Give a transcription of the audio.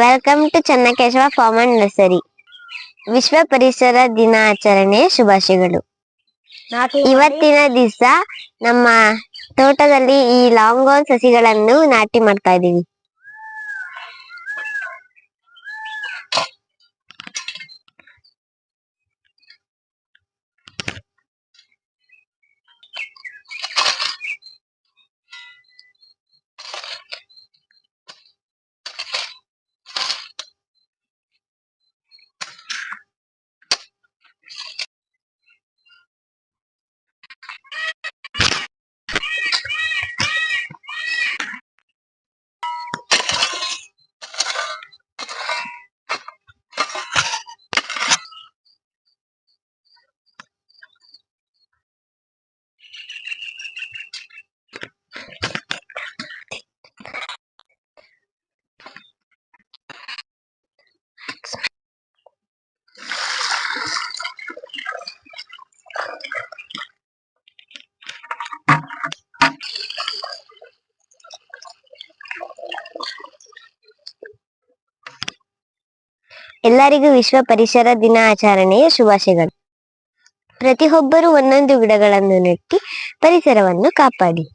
Welcome to Channakeshava farm and nursery. ವಿಶ್ವ ಪರಿಸರ ದಿನಾಚರಣೆ ಶುಭಾಶಯಗಳು. ಇವತ್ತಿನ ದಿವಸ ನಮ್ಮ ತೋಟದಲ್ಲಿ ಈ ಲಾಂಗ್ ಸಸಿಗಳನ್ನು ನಾಟಿ ಮಾಡ್ತಾ ಇದೀವಿ. ಎಲ್ಲರಿಗೂ ವಿಶ್ವ ಪರಿಸರ ದಿನಾಚರಣೆಯ ಶುಭಾಶಯಗಳು. ಪ್ರತಿಯೊಬ್ಬರು ಒಂದೊಂದು ಗಿಡಗಳನ್ನು ನೆಟ್ಟಿ ಪರಿಸರವನ್ನು ಕಾಪಾಡಿ.